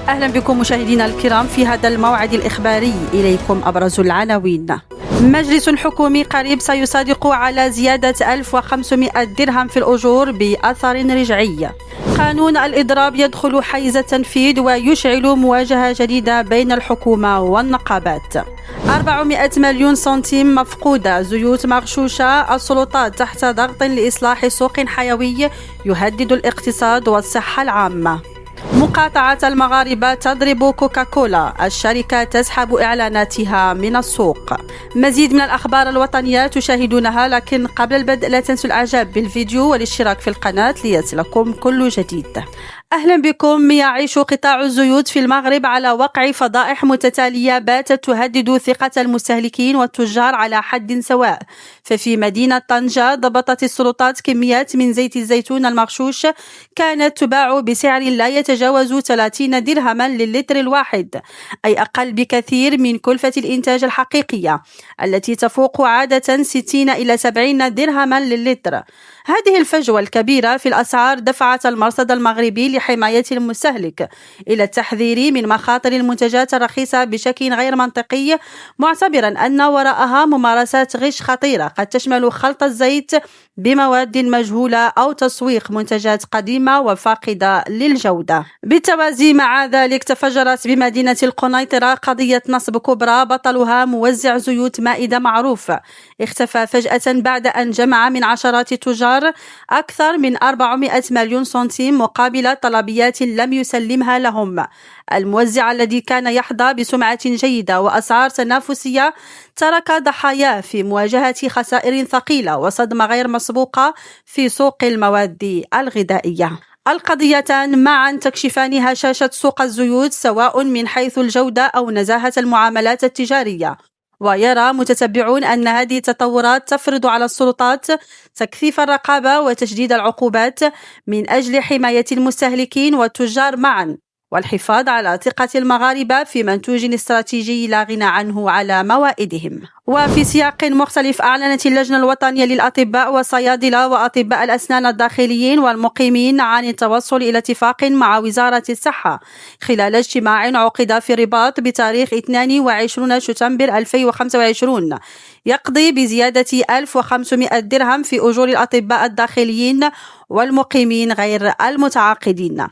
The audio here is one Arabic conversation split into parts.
أهلا بكم مشاهدينا الكرام في هذا الموعد الإخباري. إليكم أبرز العناوين. مجلس حكومي قريب سيصادق على زيادة 1500 درهم في الأجور بأثر رجعي. قانون الإضراب يدخل حيز التنفيذ ويشعل مواجهة جديدة بين الحكومة والنقابات. 400 مليون سنتيم مفقودة، زيوت مغشوشة، السلطات تحت ضغط لإصلاح سوق حيوي يهدد الاقتصاد والصحة العامة. مقاطعة المغاربة تضرب كوكاكولا، الشركة تسحب إعلاناتها من السوق. مزيد من الأخبار الوطنية تشاهدونها، لكن قبل البدء لا تنسوا الإعجاب بالفيديو والاشتراك في القناة ليصلكم كل جديد. أهلا بكم. يعيش قطاع الزيوت في المغرب على وقع فضائح متتالية باتت تهدد ثقة المستهلكين والتجار على حد سواء. ففي مدينة طنجة ضبطت السلطات كميات من زيت الزيتون المغشوش كانت تباع بسعر لا يتجاوز 30 درهما للتر الواحد، أي أقل بكثير من كلفة الإنتاج الحقيقية التي تفوق عادة 60 إلى 70 درهما للتر. هذه الفجوة الكبيرة في الأسعار دفعت المرصد المغربي لحماية المستهلك إلى التحذير من مخاطر المنتجات الرخيصة بشكل غير منطقي، معتبرا أن وراءها ممارسات غش خطيرة قد تشمل خلط الزيت بمواد مجهولة أو تسويق منتجات قديمة وفاقدة للجودة. بالتوازي مع ذلك تفجرت بمدينة القنيطرة قضية نصب كبرى بطلها موزع زيوت مائدة معروف اختفى فجأة بعد أن جمع من عشرات التجار أكثر من 400 مليون سنتيم مقابل طلبيات لم يسلمها لهم. الموزع الذي كان يحظى بسمعة جيدة وأسعار تنافسية ترك ضحاياه في مواجهة خسائر ثقيلة وصدمة غير مسبوقة في سوق المواد الغذائية. القضيتان معا تكشفان هشاشة سوق الزيوت سواء من حيث الجودة أو نزاهة المعاملات التجارية. ويرى متتبعون أن هذه التطورات تفرض على السلطات تكثيف الرقابة وتشديد العقوبات من أجل حماية المستهلكين والتجار معا، والحفاظ على ثقة المغاربة في منتوج استراتيجي لا غنى عنه على موائدهم. وفي سياق مختلف، أعلنت اللجنة الوطنية للأطباء والصيادلة وأطباء الأسنان الداخليين والمقيمين عن التوصل إلى اتفاق مع وزارة الصحة خلال اجتماع عقد في الرباط بتاريخ 22 شتنبر 2025 يقضي بزيادة 1500 درهم في أجور الأطباء الداخليين والمقيمين غير المتعاقدين،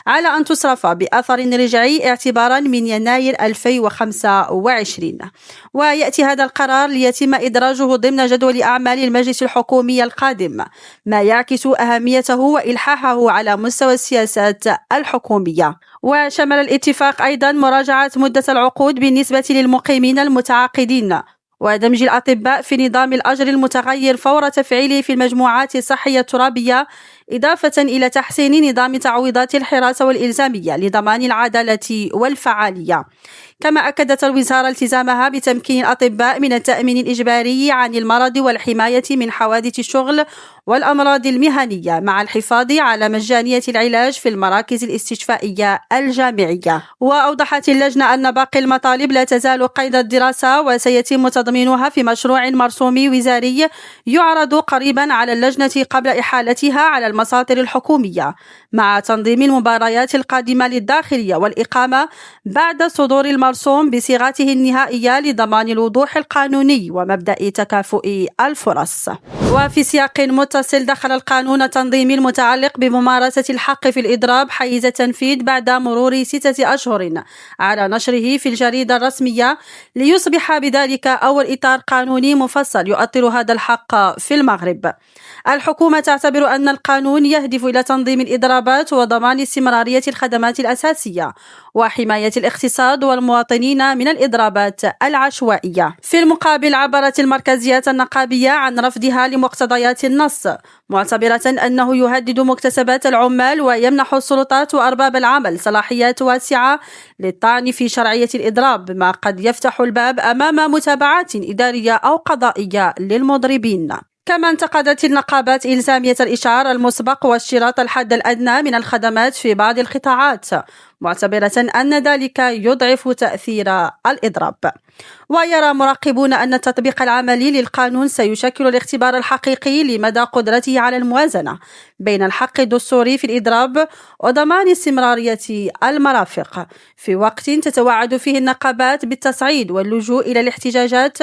على أن تصرف بأثر رجعي اعتبارا من يناير 2025. ويأتي هذا القرار ليتم إدراجه ضمن جدول أعمال المجلس الحكومي القادم، ما يعكس أهميته وإلحاحه على مستوى السياسات الحكومية. وشمل الاتفاق أيضا مراجعة مدة العقود بالنسبة للمقيمين المتعاقدين، ودمج الأطباء في نظام الأجر المتغير فور تفعيله في المجموعات الصحية الترابية، إضافة إلى تحسين نظام تعويضات الحراسة والإلزامية لضمان العدالة والفعالية. كما أكدت الوزارة التزامها بتمكين الأطباء من التأمين الإجباري عن المرض والحماية من حوادث الشغل والأمراض المهنية، مع الحفاظ على مجانية العلاج في المراكز الاستشفائية الجامعية. وأوضحت اللجنة أن باقي المطالب لا تزال قيد الدراسة، وسيتم تضمينها في مشروع مرسومي وزاري يعرض قريبا على اللجنة قبل إحالتها على المصادر الحكومية، مع تنظيم المباريات القادمة للداخلية والإقامة بعد صدور المرسوم بصيغته النهائية لضمان الوضوح القانوني ومبدأ تكافؤ الفرص. وفي سياق متصل، دخل القانون التنظيمي المتعلق بممارسة الحق في الإضراب حيز التنفيذ بعد مرور 6 أشهر على نشره في الجريدة الرسمية، ليصبح بذلك أول إطار قانوني مفصل يؤطر هذا الحق في المغرب. الحكومة تعتبر أن القانون يهدف إلى تنظيم الإضرابات وضمان استمرارية الخدمات الأساسية وحماية الاقتصاد والمواطنين من الإضرابات العشوائية. في المقابل، عبرت المركزيات النقابية عن رفضها لمقتضيات النص، معتبرة أنه يهدد مكتسبات العمال ويمنح السلطات وأرباب العمل صلاحيات واسعة للطعن في شرعية الإضراب، ما قد يفتح الباب أمام متابعات إدارية أو قضائية للمضربين. كما انتقدت النقابات إلزامية الإشعار المسبق واشتراط الحد الأدنى من الخدمات في بعض القطاعات، معتبرة أن ذلك يضعف تأثير الإضراب. ويرى مراقبون أن التطبيق العملي للقانون سيشكل الاختبار الحقيقي لمدى قدرته على الموازنة بين الحق الدستوري في الإضراب وضمان استمرارية المرافق في وقت تتوعد فيه النقابات بالتصعيد واللجوء إلى الاحتجاجات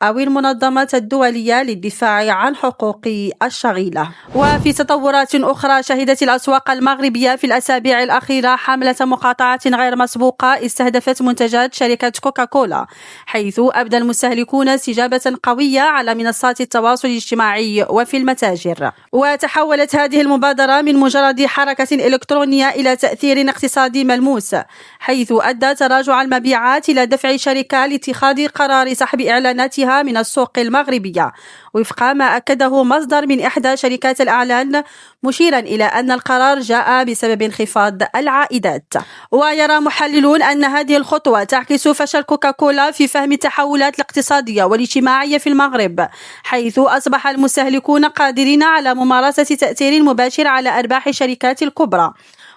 أو المنظمات الدولية للدفاع عن حقوق الشغيلة. وفي تطورات أخرى، شهدت الأسواق المغربية في الأسابيع الأخيرة حملة مقاطعة غير مسبوقة استهدفت منتجات شركة كوكاكولا، حيث أبدى المستهلكون استجابة قوية على منصات التواصل الاجتماعي وفي المتاجر. وتحولت هذه المبادرة من مجرد حركة إلكترونية إلى تأثير اقتصادي ملموس، حيث أدى تراجع المبيعات إلى دفع الشركة لاتخاذ قرار سحب إعلاناتها من السوق المغربية، وفق ما أكده مصدر من إحدى شركات الإعلان، مشيرا إلى أن القرار جاء بسبب انخفاض العائدات. ويرى محللون أن هذه الخطوة تعكس فشل كوكاكولا في فهم التحولات الاقتصادية والاجتماعية في المغرب، حيث أصبح المستهلكون قادرين على ممارسة تأثير مباشر على أرباح الشركات الكبرى.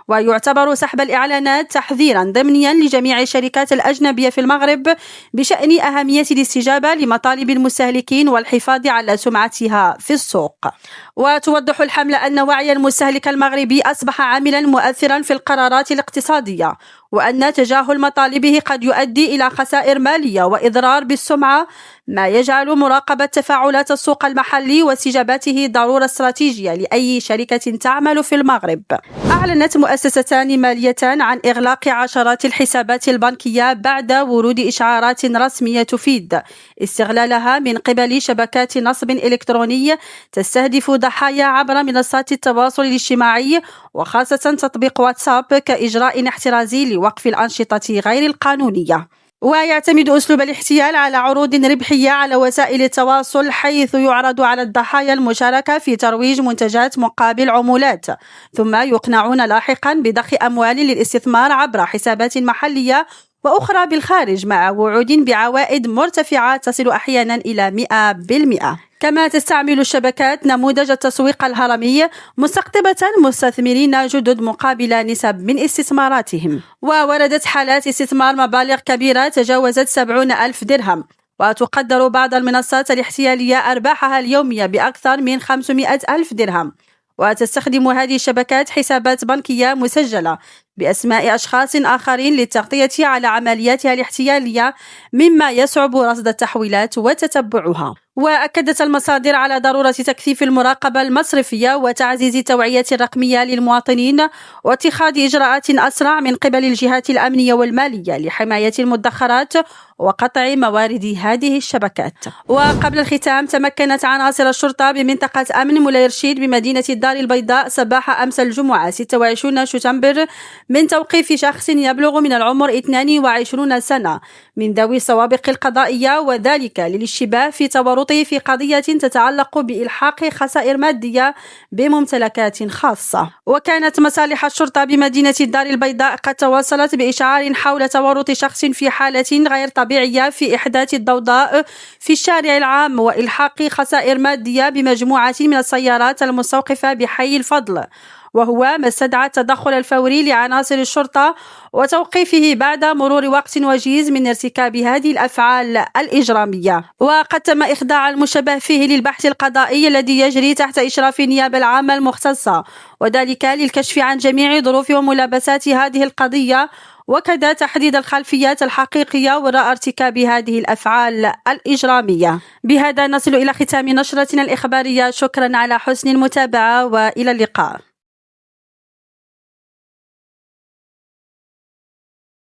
ويعتبر سحب الإعلانات تحذيرا ضمنيا لجميع الشركات الأجنبية في المغرب بشأن أهمية الاستجابة لمطالب المستهلكين والحفاظ على سمعتها في السوق. وتوضح الحملة أن وعي المستهلك المغربي أصبح عاملا مؤثرا في القرارات الاقتصادية، وأن تجاهل مطالبه قد يؤدي إلى خسائر مالية وإضرار بالسمعة، ما يجعل مراقبة تفاعلات السوق المحلي واستجابته ضرورة استراتيجية لأي شركة تعمل في المغرب. أعلنت مؤسستان مالية عن إغلاق عشرات الحسابات البنكية بعد ورود إشعارات رسمية تفيد استغلالها من قبل شبكات نصب إلكتروني تستهدف ضحايا عبر منصات التواصل الاجتماعي، وخاصة تطبيق واتساب، كإجراء احترازي لوقف الأنشطة غير القانونية. ويعتمد أسلوب الاحتيال على عروض ربحية على وسائل التواصل، حيث يعرض على الضحايا المشاركة في ترويج منتجات مقابل عمولات، ثم يقنعون لاحقا بضخ أموال للاستثمار عبر حسابات محلية وأخرى بالخارج، مع وعود بعوائد مرتفعة تصل أحيانا إلى 100%. كما تستعمل الشبكات نموذج التسويق الهرمي، مستقطبة مستثمرين جدد مقابل نسب من استثماراتهم. ووردت حالات استثمار مبالغ كبيرة تجاوزت 70,000 درهم، وتقدر بعض المنصات الاحتيالية أرباحها اليومية بأكثر من 500,000 درهم. وتستخدم هذه الشبكات حسابات بنكية مسجلة بأسماء أشخاص آخرين للتغطية على عملياتها الاحتيالية، مما يصعب رصد التحويلات وتتبعها. وأكدت المصادر على ضرورة تكثيف المراقبة المصرفية وتعزيز التوعية الرقمية للمواطنين، واتخاذ إجراءات أسرع من قبل الجهات الأمنية والمالية لحماية المدخرات وقطع موارد هذه الشبكات. وقبل الختام، تمكنت عناصر الشرطة بمنطقة أمن مولاي رشيد بمدينة الدار البيضاء صباح أمس الجمعة 26 شتنبر من توقيف شخص يبلغ من العمر 22 سنة من ذوي السوابق القضائية، وذلك للاشتباه في تورطه في قضية تتعلق بإلحاق خسائر مادية بممتلكات خاصة. وكانت مصالح الشرطة بمدينة الدار البيضاء قد تواصلت بإشعار حول تورط شخص في حالة غير طبيعية في إحداث الضوضاء في الشارع العام وإلحاق خسائر مادية بمجموعة من السيارات المستوقفة بحي الفضل، وهو ما استدعى التدخل الفوري لعناصر الشرطة وتوقيفه بعد مرور وقت وجيز من ارتكاب هذه الأفعال الإجرامية. وقد تم إخضاع المشتبه فيه للبحث القضائي الذي يجري تحت إشراف النيابة العامة المختصة، وذلك للكشف عن جميع ظروف وملابسات هذه القضية، وكذا تحديد الخلفيات الحقيقية وراء ارتكاب هذه الأفعال الإجرامية. بهذا نصل إلى ختام نشرتنا الإخبارية. شكرا على حسن المتابعة، وإلى اللقاء.